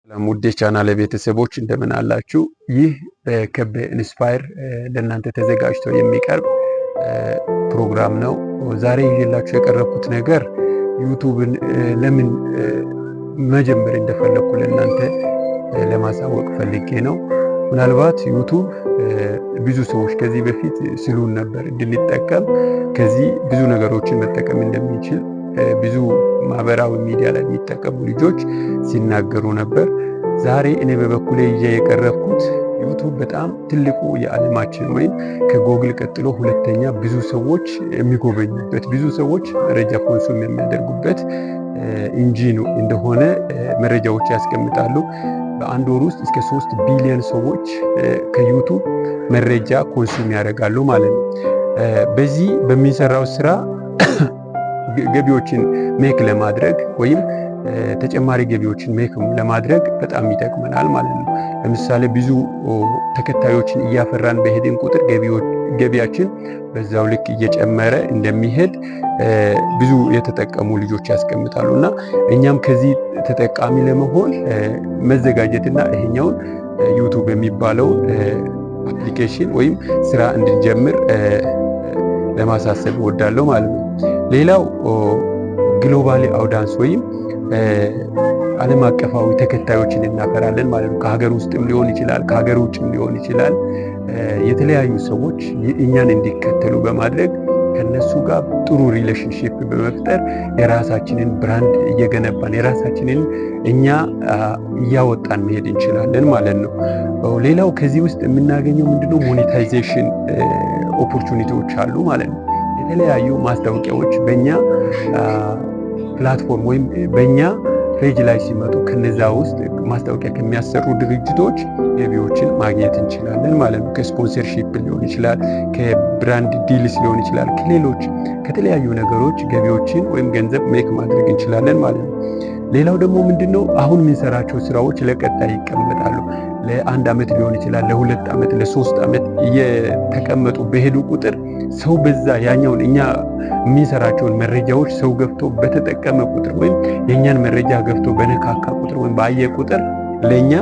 ሰላም ውድ የቻናሌ ቤተሰቦች እንደምን አላችሁ? ይህ በከቤ ኢንስፓየር ለእናንተ ተዘጋጅቶ የሚቀርብ ፕሮግራም ነው። ዛሬ ይዤላችሁ የቀረብኩት ነገር ዩቱብን ለምን መጀመር እንደፈለኩ ለእናንተ ለማሳወቅ ፈልጌ ነው። ምናልባት ዩቱብ ብዙ ሰዎች ከዚህ በፊት ሲሉን ነበር እንድንጠቀም ከዚህ ብዙ ነገሮችን መጠቀም እንደሚችል ብዙ ማህበራዊ ሚዲያ ላይ የሚጠቀሙ ልጆች ሲናገሩ ነበር። ዛሬ እኔ በበኩሌ ይዤ የቀረብኩት ዩቱብ በጣም ትልቁ የዓለማችን ወይም ከጎግል ቀጥሎ ሁለተኛ ብዙ ሰዎች የሚጎበኙበት ብዙ ሰዎች መረጃ ኮንሱም የሚያደርጉበት ኢንጂን እንደሆነ መረጃዎች ያስቀምጣሉ። በአንድ ወር ውስጥ እስከ 3 ቢሊዮን ሰዎች ከዩቱብ መረጃ ኮንሱም ያደርጋሉ ማለት ነው። በዚህ በሚሰራው ስራ ገቢዎችን ሜክ ለማድረግ ወይም ተጨማሪ ገቢዎችን ሜክ ለማድረግ በጣም ይጠቅመናል ማለት ነው። ለምሳሌ ብዙ ተከታዮችን እያፈራን በሄድን ቁጥር ገቢያችን በዛው ልክ እየጨመረ እንደሚሄድ ብዙ የተጠቀሙ ልጆች ያስቀምጣሉ እና እኛም ከዚህ ተጠቃሚ ለመሆን መዘጋጀትና ይሄኛውን ዩቱብ የሚባለው አፕሊኬሽን ወይም ስራ እንድንጀምር ለማሳሰብ እወዳለሁ ማለት ነው። ሌላው ግሎባሊ አውዳንስ ወይም ዓለም አቀፋዊ ተከታዮችን እናፈራለን ማለት ነው። ከሀገር ውስጥም ሊሆን ይችላል፣ ከሀገር ውጭም ሊሆን ይችላል። የተለያዩ ሰዎች እኛን እንዲከተሉ በማድረግ ከነሱ ጋር ጥሩ ሪሌሽንሺፕ በመፍጠር የራሳችንን ብራንድ እየገነባን የራሳችንን እኛ እያወጣን መሄድ እንችላለን ማለት ነው። ሌላው ከዚህ ውስጥ የምናገኘው ምንድነው? ሞኔታይዜሽን ኦፖርቹኒቲዎች አሉ ማለት ነው። የተለያዩ ማስታወቂያዎች በእኛ ፕላትፎርም ወይም በእኛ ፔጅ ላይ ሲመጡ ከነዛ ውስጥ ማስታወቂያ ከሚያሰሩ ድርጅቶች ገቢዎችን ማግኘት እንችላለን ማለት ነው። ከስፖንሰርሺፕ ሊሆን ይችላል፣ ከብራንድ ዲልስ ሊሆን ይችላል፣ ከሌሎች ከተለያዩ ነገሮች ገቢዎችን ወይም ገንዘብ ሜክ ማድረግ እንችላለን ማለት ነው። ሌላው ደግሞ ምንድነው? አሁን የምንሰራቸው ስራዎች ለቀጣይ ይቀመጣሉ። ለ1 ዓመት ሊሆን ይችላል፣ ለ2 ዓመት፣ ለ3 ዓመት እየተቀመጡ በሄዱ ቁጥር ሰው በዛ ያኛውን እኛ የሚሰራቸውን መረጃዎች ሰው ገብቶ በተጠቀመ ቁጥር ወይም የእኛን መረጃ ገብቶ በነካካ ቁጥር ወይም ባየ ቁጥር ለእኛ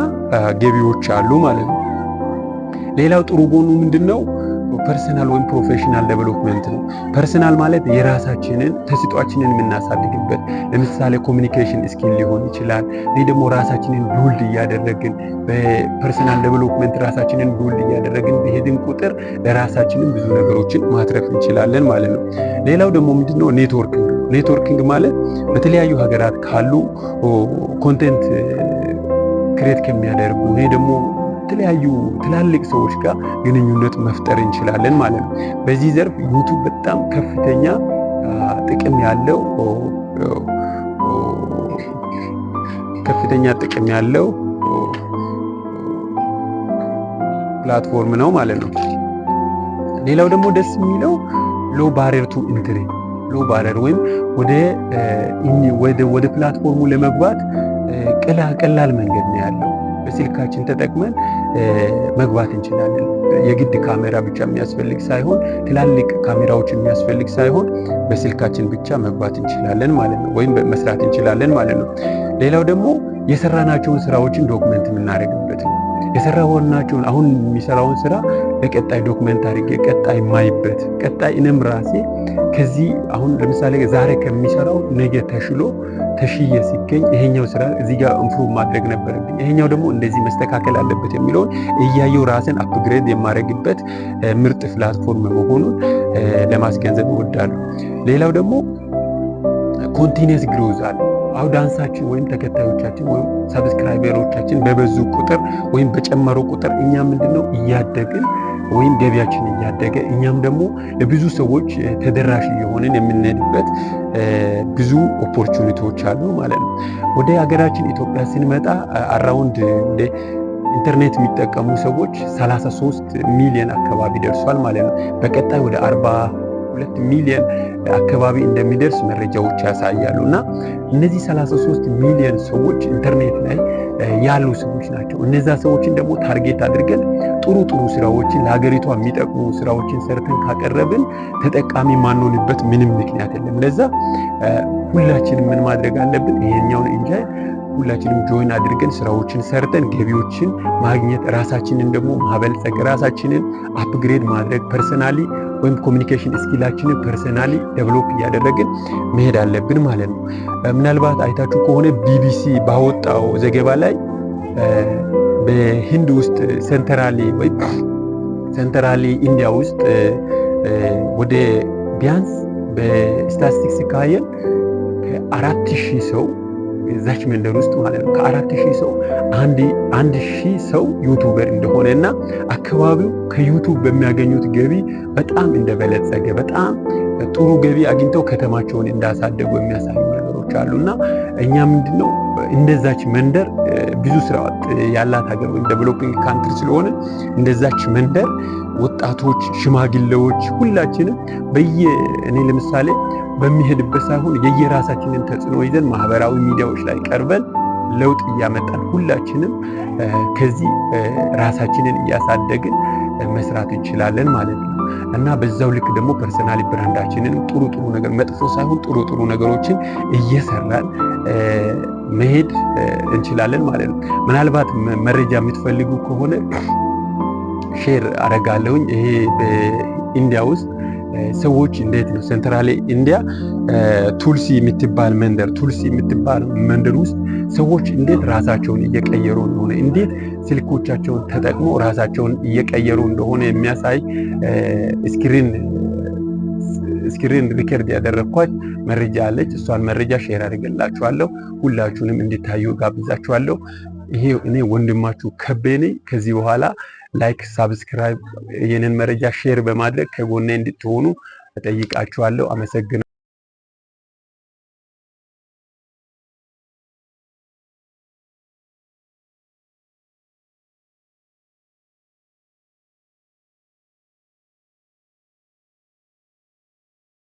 ገቢዎች አሉ ማለት ነው። ሌላው ጥሩ ጎኑ ምንድነው? ፐርሰናል ወይም ፕሮፌሽናል ዴቨሎፕመንት ነው። ፐርሰናል ማለት የራሳችንን ተሰጥኦአችንን የምናሳድግበት ለምሳሌ ኮሚኒኬሽን ስኪል ሊሆን ይችላል። ይህ ደግሞ ራሳችንን ቢውልድ እያደረግን በፐርሰናል ዴቨሎፕመንት ራሳችንን ቢውልድ እያደረግን በሄድን ቁጥር ለራሳችንን ብዙ ነገሮችን ማትረፍ እንችላለን ማለት ነው። ሌላው ደግሞ ምንድነው? ኔትወርኪንግ ማለት በተለያዩ ሀገራት ካሉ ኮንቴንት ክሬት ከሚያደርጉ ይሄ ደግሞ የተለያዩ ትላልቅ ሰዎች ጋር ግንኙነት መፍጠር እንችላለን ማለት ነው። በዚህ ዘርፍ ዩቱብ በጣም ከፍተኛ ጥቅም ያለው ፕላትፎርም ነው ማለት ነው። ሌላው ደግሞ ደስ የሚለው ሎ ባሪየር ቱ ኢንትሪ ወይም ወደ ፕላትፎርሙ ለመግባት ቀላል መንገድ ነው ያለው። በስልካችን ተጠቅመን መግባት እንችላለን። የግድ ካሜራ ብቻ የሚያስፈልግ ሳይሆን ትላልቅ ካሜራዎች የሚያስፈልግ ሳይሆን በስልካችን ብቻ መግባት እንችላለን ማለት ነው፣ ወይም መስራት እንችላለን ማለት ነው። ሌላው ደግሞ የሰራናቸውን ስራዎችን ዶክመንት የምናደርግበት ነው። የሰራናቸውን አሁን የሚሰራውን ስራ ለቀጣይ ዶክመንት አድርጌ ቀጣይ ማይበት ቀጣይ እኔም ራሴ ከዚህ አሁን ለምሳሌ ዛሬ ከሚሰራው ነገ ተሽዬ ሲገኝ ይሄኛው ስራ እዚህ ጋር ኢምፕሩቭ ማድረግ ነበረብኝ፣ ይሄኛው ደግሞ እንደዚህ መስተካከል አለበት የሚለውን እያየው ራስን አፕግሬድ የማደርግበት ምርጥ ፕላትፎርም መሆኑን ለማስገንዘብ እወዳለሁ። ሌላው ደግሞ ኮንቲኒየስ ግሮዝ አለ። አውዳንሳችን ወይም ተከታዮቻችን ወይም ሰብስክራይበሮቻችን በበዙ ቁጥር ወይም በጨመሩ ቁጥር እኛ ምንድነው እያደግን ወይም ገቢያችን እያደገ እኛም ደግሞ ለብዙ ሰዎች ተደራሽ እየሆንን የምንሄድበት ብዙ ኦፖርቹኒቲዎች አሉ ማለት ነው። ወደ ሀገራችን ኢትዮጵያ ስንመጣ አራውንድ ወደ ኢንተርኔት የሚጠቀሙ ሰዎች 33 ሚሊዮን አካባቢ ደርሷል ማለት ነው። በቀጣይ ወደ 42 ሚሊዮን አካባቢ እንደሚደርስ መረጃዎች ያሳያሉ እና እነዚህ 33 ሚሊዮን ሰዎች ኢንተርኔት ላይ ያሉ ሰዎች ናቸው። እነዛ ሰዎችን ደግሞ ታርጌት አድርገን ጥሩ ስራዎችን ለሀገሪቷ የሚጠቅሙ ስራዎችን ሰርተን ካቀረብን ተጠቃሚ ማንሆንበት ምንም ምክንያት የለም። ለዛ ሁላችንም ምን ማድረግ አለብን? ይሄኛውን ሁላችንም ጆይን አድርገን ስራዎችን ሰርተን ገቢዎችን ማግኘት ራሳችንን ደግሞ ማበልጸግ ራሳችንን አፕግሬድ ማድረግ ፐርሰናሊ ወይም ኮሚኒኬሽን ስኪላችንን ፐርሰናሊ ዴቨሎፕ እያደረግን መሄድ አለብን ማለት ነው። ምናልባት አይታችሁ ከሆነ ቢቢሲ ባወጣው ዘገባ ላይ በህንድ ውስጥ ሴንትራሊ ኢንዲያ ውስጥ ወደ ቢያንስ በስታቲስቲክስ ካየን ከ4000 ሰው እዛች መንደር ውስጥ ማለት ነው ከ4000 ሰው 1000 ሰው ዩቲዩበር እንደሆነና አካባቢው ከዩቲዩብ በሚያገኙት ገቢ በጣም እንደበለጸገ በጣም ጥሩ ገቢ አግኝተው ከተማቸውን እንዳሳደጉ የሚያሳዩ ነገሮች አሉና እኛ ምንድነው እንደዛች መንደር ብዙ ስራ ያላት ሀገር ወይም ዴቨሎፒንግ ካንትሪ ስለሆነ እንደዛች መንደር ወጣቶች፣ ሽማግሌዎች ሁላችንም እኔ ለምሳሌ በሚሄድበት ሳይሆን የየራሳችንን ተጽዕኖ ይዘን ማህበራዊ ሚዲያዎች ላይ ቀርበን ለውጥ እያመጣን ሁላችንም ከዚህ ራሳችንን እያሳደግን መስራት እንችላለን ማለት ነው እና በዛው ልክ ደግሞ ፐርሰናሊ ብራንዳችንን ጥሩ ነገር መጥፎ ሳይሆን ጥሩ ነገሮችን እየሰራን መሄድ እንችላለን ማለት ነው። ምናልባት መረጃ የምትፈልጉ ከሆነ ሼር አደርጋለሁኝ። ይሄ በኢንዲያ ውስጥ ሰዎች እንዴት ነው ሴንትራል ኢንዲያ ቱልሲ የምትባል መንደር ውስጥ ሰዎች እንዴት ራሳቸውን እየቀየሩ እንደሆነ እንዴት ስልኮቻቸውን ተጠቅሞ ራሳቸውን እየቀየሩ እንደሆነ የሚያሳይ ስክሪን ሪከርድ ያደረኳት መረጃ አለች። እሷን መረጃ ሼር አድርገላችኋለሁ። ሁላችሁንም እንድታዩ ጋብዛችኋለሁ። ይሄ እኔ ወንድማችሁ ከቤ ነኝ። ከዚህ በኋላ ላይክ፣ ሳብስክራይብ የኔን መረጃ ሼር በማድረግ ከጎኔ እንድትሆኑ እጠይቃችኋለሁ። አመሰግናለሁ።